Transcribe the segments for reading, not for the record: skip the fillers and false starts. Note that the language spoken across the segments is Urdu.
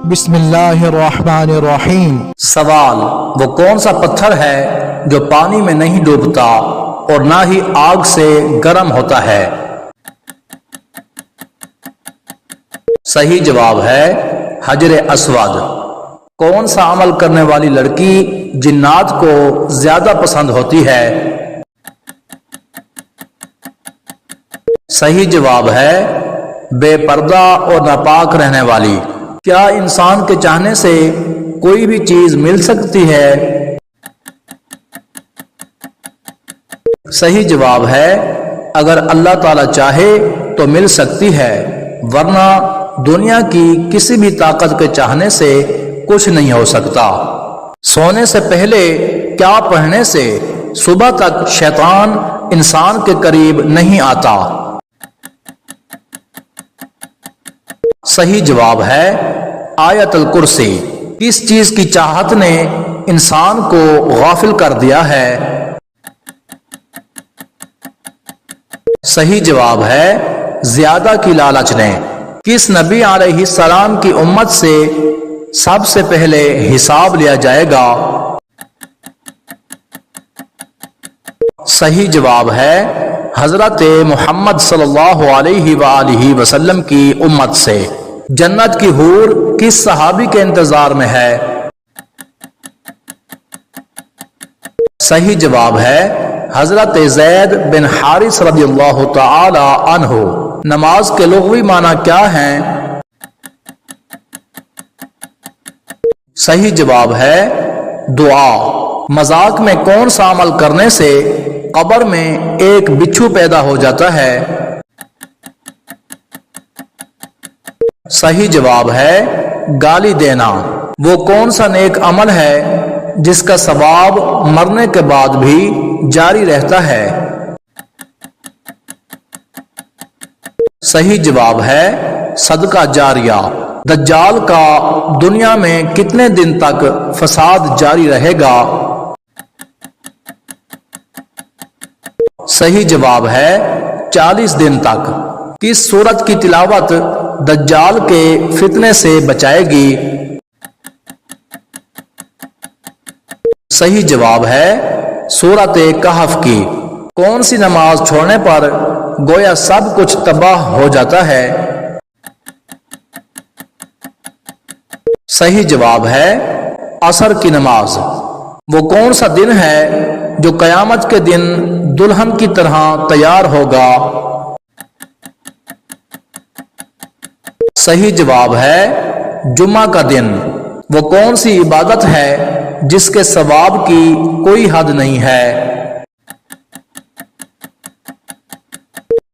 بسم اللہ الرحمن الرحیم۔ سوال: وہ کون سا پتھر ہے جو پانی میں نہیں ڈوبتا اور نہ ہی آگ سے گرم ہوتا ہے؟ صحیح جواب ہے حجر اسود۔ کون سا عمل کرنے والی لڑکی جنات کو زیادہ پسند ہوتی ہے؟ صحیح جواب ہے بے پردہ اور ناپاک رہنے والی۔ کیا انسان کے چاہنے سے کوئی بھی چیز مل سکتی ہے؟ صحیح جواب ہے اگر اللہ تعالی چاہے تو مل سکتی ہے، ورنہ دنیا کی کسی بھی طاقت کے چاہنے سے کچھ نہیں ہو سکتا۔ سونے سے پہلے کیا پڑھنے سے صبح تک شیطان انسان کے قریب نہیں آتا؟ صحیح جواب ہے آیت الکرسی۔ کس چیز کی چاہت نے انسان کو غافل کر دیا ہے؟ صحیح جواب ہے زیادہ کی لالچ نے۔ کس نبی علیہ السلام کی امت سے سب سے پہلے حساب لیا جائے گا؟ صحیح جواب ہے حضرت محمد صلی اللہ علیہ وآلہ وسلم کی امت سے۔ جنت کی حور کس صحابی کے انتظار میں ہے؟ صحیح جواب ہے حضرت زید بن حارث رضی اللہ تعالی عنہ۔ نماز کے لغوی معنی کیا ہیں؟ صحیح جواب ہے دعا۔ مذاق میں کون سا عمل کرنے سے قبر میں ایک بچھو پیدا ہو جاتا ہے؟ صحیح جواب ہے گالی دینا۔ وہ کون سا نیک عمل ہے جس کا ثواب مرنے کے بعد بھی جاری رہتا ہے؟ صحیح جواب ہے صدقہ جاریہ۔ دجال کا دنیا میں کتنے دن تک فساد جاری رہے گا؟ صحیح جواب ہے 40 دن تک۔ کس سورت کی تلاوت دجال کے فتنے سے بچائے گی؟ صحیح جواب ہے سورت کہف کی۔ کون سی نماز چھوڑنے پر گویا سب کچھ تباہ ہو جاتا ہے؟ صحیح جواب ہے عصر کی نماز۔ وہ کون سا دن ہے جو قیامت کے دن دلہن کی طرح تیار ہوگا؟ صحیح جواب ہے جمعہ کا دن۔ وہ کون سی عبادت ہے جس کے ثواب کی کوئی حد نہیں ہے؟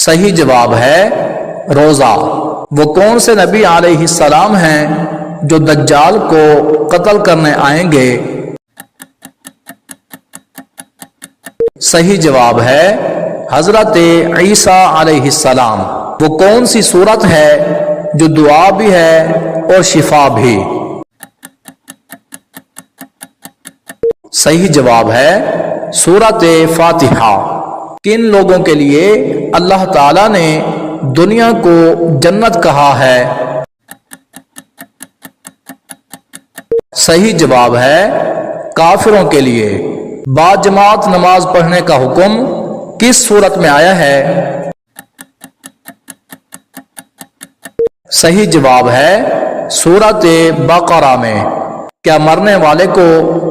صحیح جواب ہے روزہ۔ وہ کون سے نبی علیہ السلام ہیں جو دجال کو قتل کرنے آئیں گے؟ صحیح جواب ہے حضرت عیسیٰ علیہ السلام۔ وہ کون سی سورت ہے جو دعا بھی ہے اور شفا بھی؟ صحیح جواب ہے سورت فاتحہ۔ کن لوگوں کے لیے اللہ تعالی نے دنیا کو جنت کہا ہے؟ صحیح جواب ہے کافروں کے لیے۔ باجماعت نماز پڑھنے کا حکم کس صورت میں آیا ہے؟ صحیح جواب ہے سورت بقرہ میں۔ کیا مرنے والے کو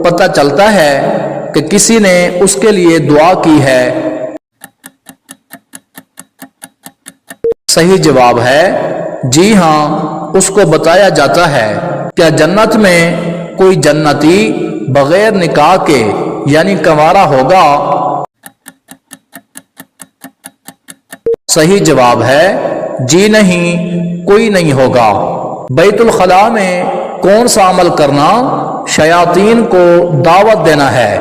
پتہ چلتا ہے کہ کسی نے اس کے لیے دعا کی ہے؟ صحیح جواب ہے جی ہاں، اس کو بتایا جاتا ہے۔ کیا جنت میں کوئی جنتی بغیر نکاح کے یعنی کنوارا ہوگا؟ صحیح جواب ہے جی نہیں، کوئی نہیں ہوگا۔ بیت الخلاء میں کون سا عمل کرنا شیاطین کو دعوت دینا ہے؟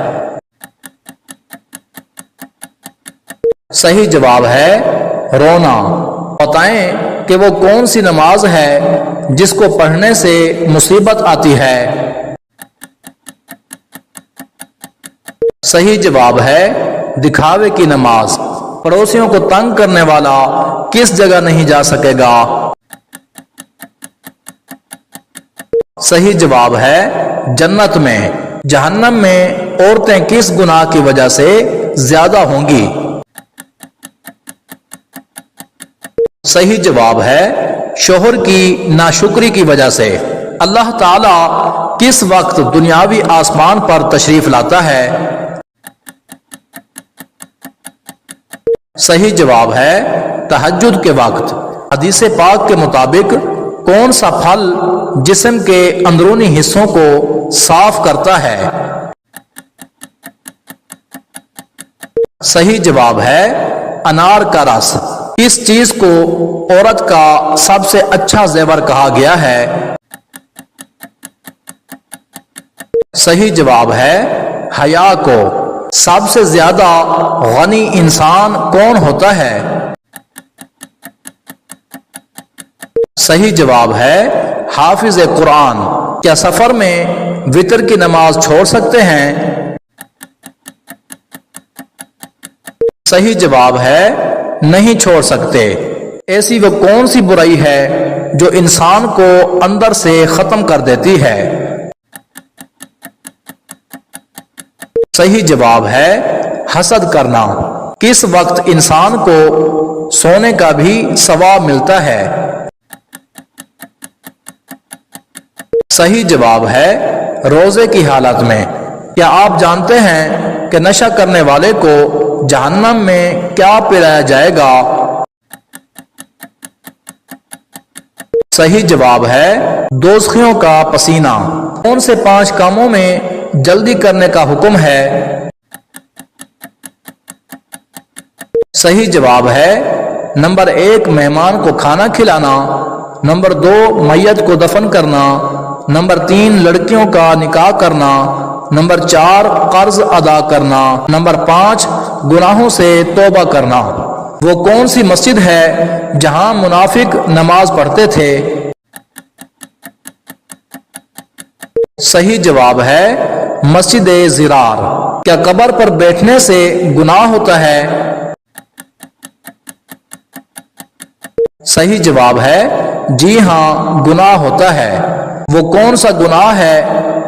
صحیح جواب ہے رونا۔ بتائیں کہ وہ کون سی نماز ہے جس کو پڑھنے سے مصیبت آتی ہے؟ صحیح جواب ہے دکھاوے کی نماز۔ پڑوسیوں کو تنگ کرنے والا کس جگہ نہیں جا سکے گا؟ صحیح جواب ہے جنت میں۔ جہنم میں عورتیں کس گناہ کی وجہ سے زیادہ ہوں گی؟ صحیح جواب ہے شوہر کی ناشکری کی وجہ سے۔ اللہ تعالی کس وقت دنیاوی آسمان پر تشریف لاتا ہے؟ صحیح جواب ہے تہجد کے وقت۔ حدیث پاک کے مطابق کون سا پھل جسم کے اندرونی حصوں کو صاف کرتا ہے؟ صحیح جواب ہے انار کا رس۔ اس چیز کو عورت کا سب سے اچھا زیور کہا گیا ہے؟ صحیح جواب ہے حیا کو۔ سب سے زیادہ غنی انسان کون ہوتا ہے؟ صحیح جواب ہے حافظ قرآن۔ کیا سفر میں وتر کی نماز چھوڑ سکتے ہیں؟ صحیح جواب ہے نہیں چھوڑ سکتے۔ ایسی وہ کون سی برائی ہے جو انسان کو اندر سے ختم کر دیتی ہے؟ صحیح جواب ہے حسد کرنا۔ کس وقت انسان کو سونے کا بھی ثواب ملتا ہے؟ صحیح جواب ہے روزے کی حالت میں۔ کیا آپ جانتے ہیں کہ نشہ کرنے والے کو جہنم میں کیا پلایا جائے گا؟ صحیح جواب ہے دوزخیوں کا پسینہ۔ کون سے 5 کاموں میں جلدی کرنے کا حکم ہے؟ صحیح جواب ہے نمبر 1 مہمان کو کھانا کھلانا، نمبر 2 میت کو دفن کرنا، نمبر 3 لڑکیوں کا نکاح کرنا، نمبر 4 قرض ادا کرنا، نمبر 5 گناہوں سے توبہ کرنا۔ وہ کون سی مسجد ہے جہاں منافق نماز پڑھتے تھے؟ صحیح جواب ہے مسجد زرار۔ کیا قبر پر بیٹھنے سے گناہ ہوتا ہے؟ صحیح جواب ہے جی ہاں گناہ ہوتا ہے۔ وہ کون سا گناہ ہے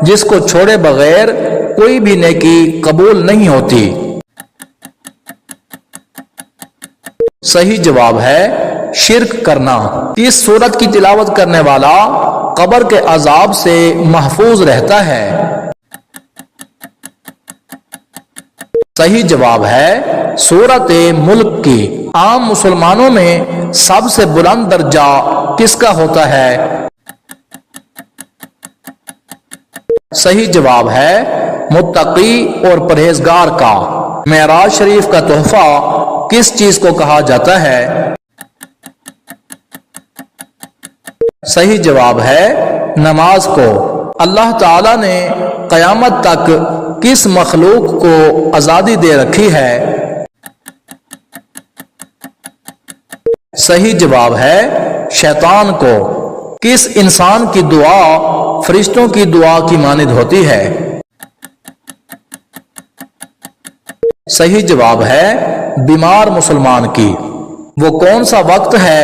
جس کو چھوڑے بغیر کوئی بھی نیکی قبول نہیں ہوتی؟ صحیح جواب ہے شرک کرنا۔ اس سورت کی تلاوت کرنے والا قبر کے عذاب سے محفوظ رہتا ہے؟ صحیح جواب ہے سورت ملک کی۔ عام مسلمانوں میں سب سے بلند درجہ کس کا ہوتا ہے؟ صحیح جواب ہے متقی اور پرہیزگار کا۔ معراج شریف کا تحفہ کس چیز کو کہا جاتا ہے؟ صحیح جواب ہے نماز کو۔ اللہ تعالی نے قیامت تک کس مخلوق کو آزادی دے رکھی ہے؟ صحیح جواب ہے شیطان کو۔ کس انسان کی دعا فرشتوں کی دعا کی مانند ہوتی ہے؟ صحیح جواب ہے بیمار مسلمان کی۔ وہ کون سا وقت ہے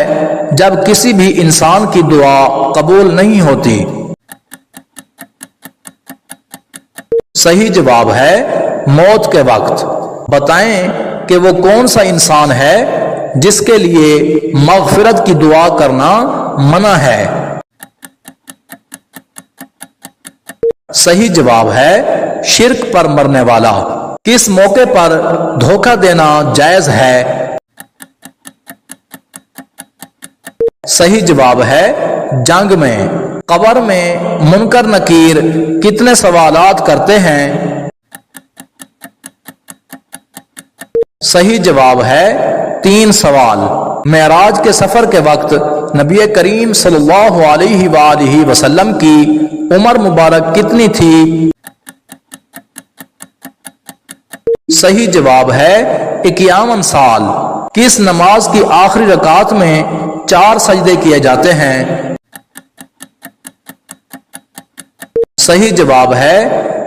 جب کسی بھی انسان کی دعا قبول نہیں ہوتی؟ صحیح جواب ہے موت کے وقت۔ بتائیں کہ وہ کون سا انسان ہے جس کے لیے مغفرت کی دعا کرنا منع ہے؟ صحیح جواب ہے شرک پر مرنے والا۔ کس موقع پر دھوکہ دینا جائز ہے؟ صحیح جواب ہے جنگ میں۔ قبر میں منکر نکیر کتنے سوالات کرتے ہیں؟ صحیح جواب ہے 3 سوال۔ معراج کے سفر کے وقت نبی کریم صلی اللہ علیہ وآلہ وسلم کی عمر مبارک کتنی تھی؟ صحیح جواب ہے 51 سال۔ کس نماز کی آخری رکعت میں 4 سجدے کیے جاتے ہیں؟ صحیح جواب ہے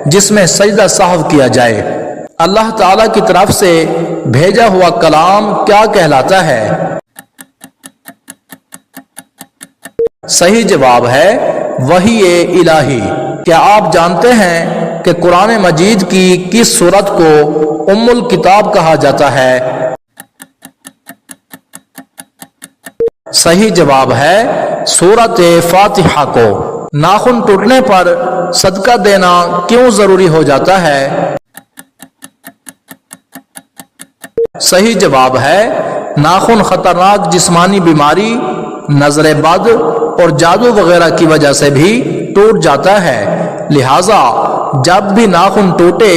جس میں سجدہ سہو کیا جائے۔ اللہ تعالی کی طرف سے بھیجا ہوا کلام کیا کہلاتا ہے؟ صحیح جواب ہے وحی الہی۔ کیا آپ جانتے ہیں کہ قرآن مجید کی کس سورت کو ام الکتاب کہا جاتا ہے؟ صحیح جواب ہے سورت فاتحہ کو۔ ناخن ٹوٹنے پر صدقہ دینا کیوں ضروری ہو جاتا ہے؟ صحیح جواب ہے ناخن خطرناک جسمانی بیماری، نظر بد اور جادو وغیرہ کی وجہ سے بھی ٹوٹ جاتا ہے، لہذا جب بھی ناخن ٹوٹے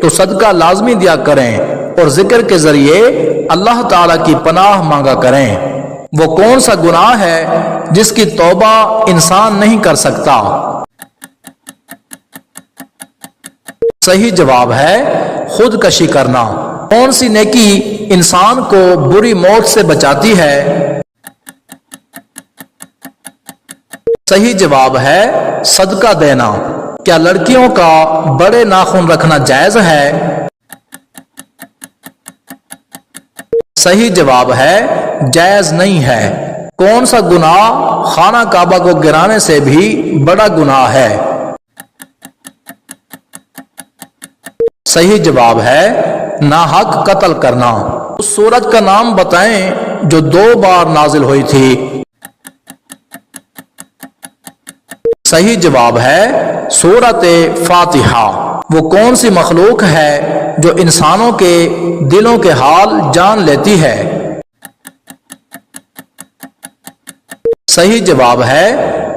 تو صدقہ لازمی دیا کریں اور ذکر کے ذریعے اللہ تعالی کی پناہ مانگا کریں۔ وہ کون سا گناہ ہے جس کی توبہ انسان نہیں کر سکتا؟ صحیح جواب ہے خودکشی کرنا۔ کون سی نیکی انسان کو بری موت سے بچاتی ہے؟ صحیح جواب ہے صدقہ دینا۔ کیا لڑکیوں کا بڑے ناخن رکھنا جائز ہے؟ صحیح جواب ہے جائز نہیں ہے۔ کون سا گناہ خانہ کعبہ کو گرانے سے بھی بڑا گناہ ہے؟ صحیح جواب ہے ناحق قتل کرنا۔ اس سورت کا نام بتائیں جو 2 بار نازل ہوئی تھی۔ صحیح جواب ہے سورت فاتحہ۔ وہ کون سی مخلوق ہے جو انسانوں کے دلوں کے حال جان لیتی ہے؟ صحیح جواب ہے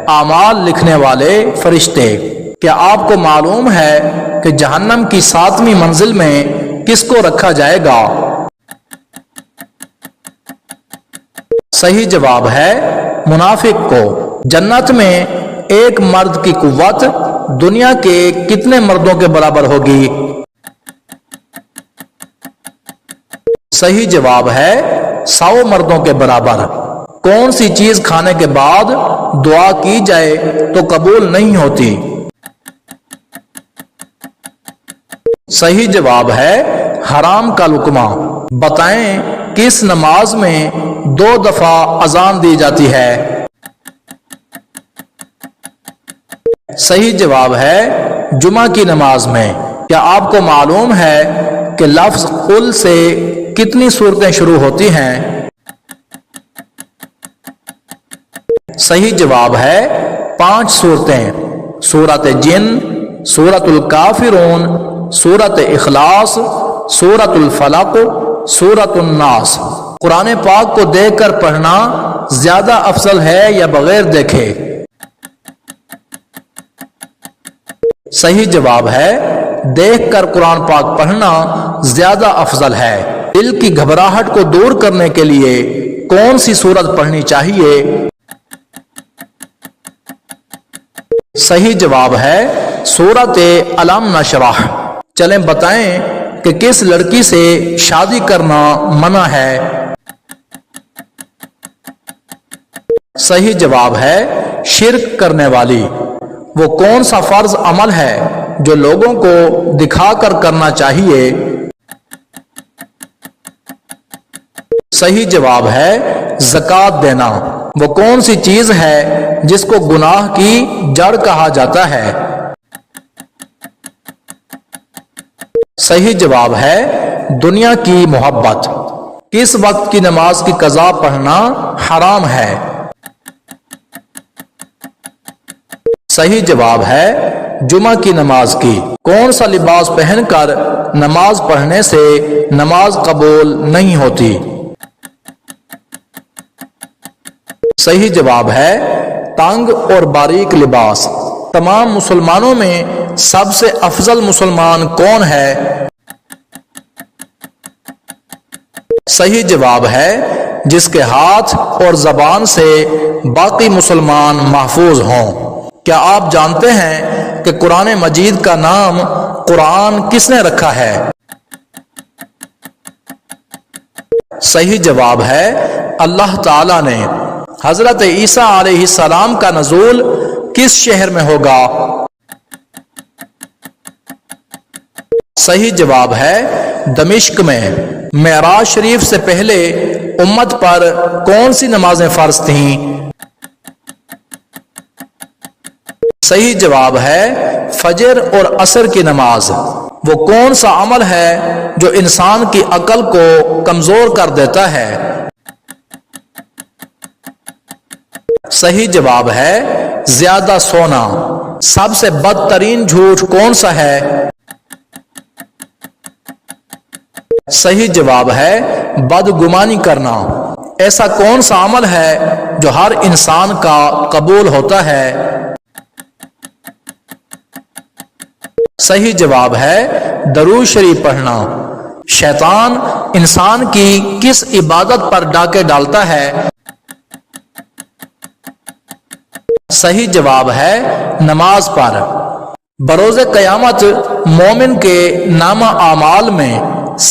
اعمال لکھنے والے فرشتے۔ کیا آپ کو معلوم ہے کہ جہنم کی 7ویں منزل میں کس کو رکھا جائے گا؟ صحیح جواب ہے منافق کو۔ جنت میں ایک مرد کی قوت دنیا کے کتنے مردوں کے برابر ہوگی؟ صحیح جواب ہے 100 مردوں کے برابر۔ کون سی چیز کھانے کے بعد دعا کی جائے تو قبول نہیں ہوتی؟ صحیح جواب ہے حرام کا لقمہ۔ بتائیں کس نماز میں 2 دفعہ اذان دی جاتی ہے؟ صحیح جواب ہے جمعہ کی نماز میں۔ کیا آپ کو معلوم ہے کہ لفظ قل سے کتنی صورتیں شروع ہوتی ہیں؟ صحیح جواب ہے 5 صورتیں۔ سورت جن، سورت الکافرون، سورت اخلاص، سورت الفلق، سورت الناس۔ قرآن پاک کو دیکھ کر پڑھنا زیادہ افضل ہے یا بغیر دیکھے؟ صحیح جواب ہے دیکھ کر قرآن پاک پڑھنا زیادہ افضل ہے۔ دل کی گھبراہٹ کو دور کرنے کے لیے کون سی سورت پڑھنی چاہیے؟ صحیح جواب ہے سورت الم نشرح۔ چلیں بتائیں کہ کس لڑکی سے شادی کرنا منع ہے؟ صحیح جواب ہے شرک کرنے والی۔ وہ کون سا فرض عمل ہے جو لوگوں کو دکھا کر کرنا چاہیے؟ صحیح جواب ہے زکوٰۃ دینا۔ وہ کون سی چیز ہے جس کو گناہ کی جڑ کہا جاتا ہے؟ صحیح جواب ہے دنیا کی محبت۔ کس وقت کی نماز کی قضا پڑھنا حرام ہے؟ صحیح جواب ہے جمعہ کی نماز کی۔ کون سا لباس پہن کر نماز پڑھنے سے نماز قبول نہیں ہوتی؟ صحیح جواب ہے تنگ اور باریک لباس۔ تمام مسلمانوں میں سب سے افضل مسلمان کون ہے؟ صحیح جواب ہے جس کے ہاتھ اور زبان سے باقی مسلمان محفوظ ہوں۔ کیا آپ جانتے ہیں کہ قرآن مجید کا نام قرآن کس نے رکھا ہے؟ صحیح جواب ہے اللہ تعالی نے۔ حضرت عیسیٰ علیہ السلام کا نزول کس شہر میں ہوگا؟ صحیح جواب ہے دمشق میں۔ معراج شریف سے پہلے امت پر کون سی نمازیں فرض تھیں؟ صحیح جواب ہے فجر اور عصر کی نماز۔ وہ کون سا عمل ہے جو انسان کی عقل کو کمزور کر دیتا ہے؟ صحیح جواب ہے زیادہ سونا۔ سب سے بدترین جھوٹ کون سا ہے؟ صحیح جواب ہے بدگمانی کرنا۔ ایسا کون سا عمل ہے جو ہر انسان کا قبول ہوتا ہے؟ صحیح جواب ہے درود شریف پڑھنا۔ شیطان انسان کی کس عبادت پر ڈاکے ڈالتا ہے؟ صحیح جواب ہے نماز پر۔ بروز قیامت مومن کے نامہ اعمال میں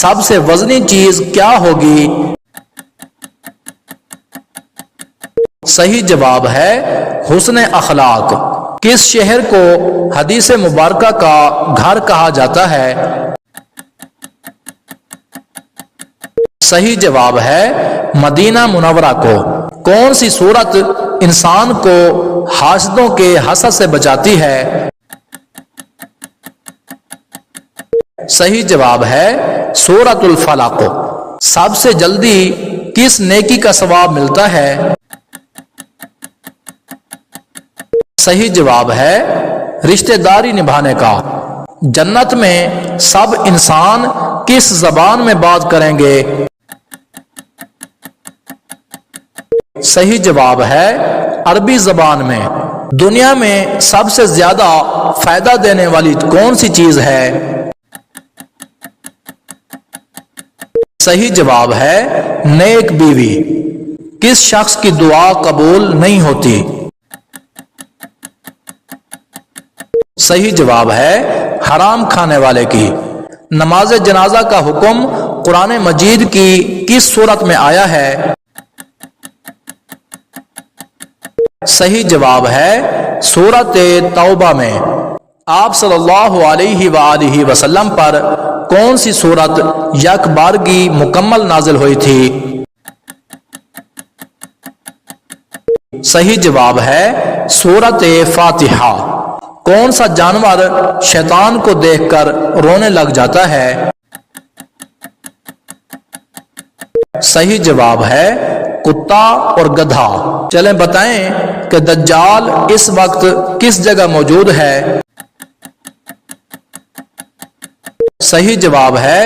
سب سے وزنی چیز کیا ہوگی؟ صحیح جواب ہے حسن اخلاق۔ کس شہر کو حدیث مبارکہ کا گھر کہا جاتا ہے؟ صحیح جواب ہے مدینہ منورہ کو۔ کون سی صورت انسان کو حاسدوں کے حسد سے بچاتی ہے؟ صحیح جواب ہے سورۃ الفلق۔ سب سے جلدی کس نیکی کا ثواب ملتا ہے؟ صحیح جواب ہے رشتہ داری نبھانے کا۔ جنت میں سب انسان کس زبان میں بات کریں گے؟ صحیح جواب ہے عربی زبان میں۔ دنیا میں سب سے زیادہ فائدہ دینے والی کون سی چیز ہے؟ صحیح جواب ہے نیک بیوی۔ کس شخص کی دعا قبول نہیں ہوتی؟ صحیح جواب ہے حرام کھانے والے کی۔ نماز جنازہ کا حکم قرآن مجید کی کس صورت میں آیا ہے؟ صحیح جواب ہے سورۃ توبہ میں۔ آپ صلی اللہ علیہ وآلہ وسلم پر کون سی سورت یک بارگی مکمل نازل ہوئی تھی؟ صحیح جواب ہے سورۃ فاتحہ۔ کون سا جانور شیطان کو دیکھ کر رونے لگ جاتا ہے؟ صحیح جواب ہے کتا اور گدھا۔ چلیں بتائیں کہ دجال اس وقت کس جگہ موجود ہے؟ صحیح جواب ہے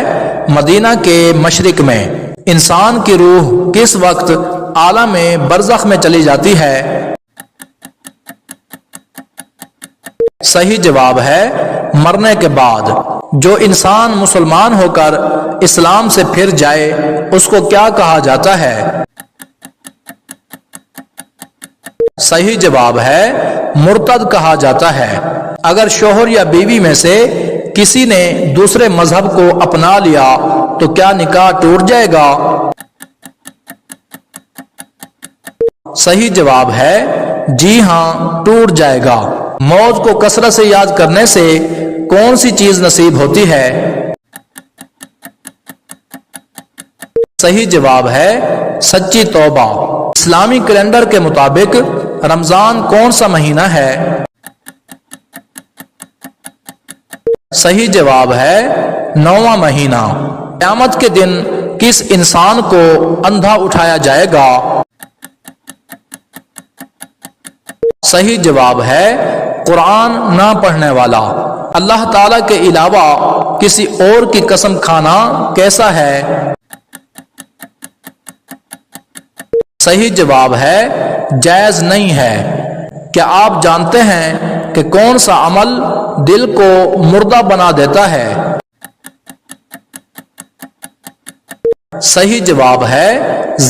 مدینہ کے مشرق میں۔ انسان کی روح کس وقت عالم برزخ میں چلی جاتی ہے؟ صحیح جواب ہے مرنے کے بعد۔ جو انسان مسلمان ہو کر اسلام سے پھر جائے اس کو کیا کہا جاتا ہے؟ صحیح جواب ہے مرتد کہا جاتا ہے۔ اگر شوہر یا بیوی میں سے کسی نے دوسرے مذہب کو اپنا لیا تو کیا نکاح ٹوٹ جائے گا؟ صحیح جواب ہے جی ہاں ٹوٹ جائے گا۔ موت کو کثرت سے یاد کرنے سے کون سی چیز نصیب ہوتی ہے؟ صحیح جواب ہے سچی توبہ۔ اسلامی کیلنڈر کے مطابق رمضان کون سا مہینہ ہے؟ صحیح جواب ہے 9واں مہینہ۔ قیامت کے دن کس انسان کو اندھا اٹھایا جائے گا؟ صحیح جواب ہے قرآن نہ پڑھنے والا۔ اللہ تعالیٰ کے علاوہ کسی اور کی قسم کھانا کیسا ہے؟ صحیح جواب ہے جائز نہیں ہے۔ کیا آپ جانتے ہیں کہ کون سا عمل دل کو مردہ بنا دیتا ہے؟ صحیح جواب ہے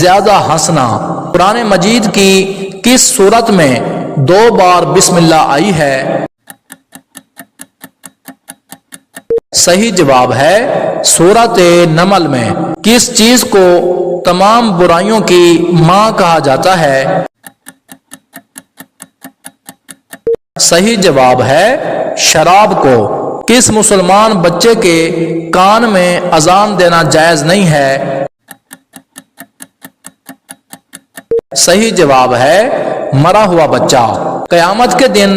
زیادہ ہنسنا۔ قرآن مجید کی کس سورت میں 2 بار بسم اللہ آئی ہے؟ صحیح جواب ہے سورۃ نمل میں۔ کس چیز کو تمام برائیوں کی ماں کہا جاتا ہے؟ صحیح جواب ہے شراب کو۔ کس مسلمان بچے کے کان میں اذان دینا جائز نہیں ہے؟ صحیح جواب ہے مرا ہوا بچہ۔ قیامت کے دن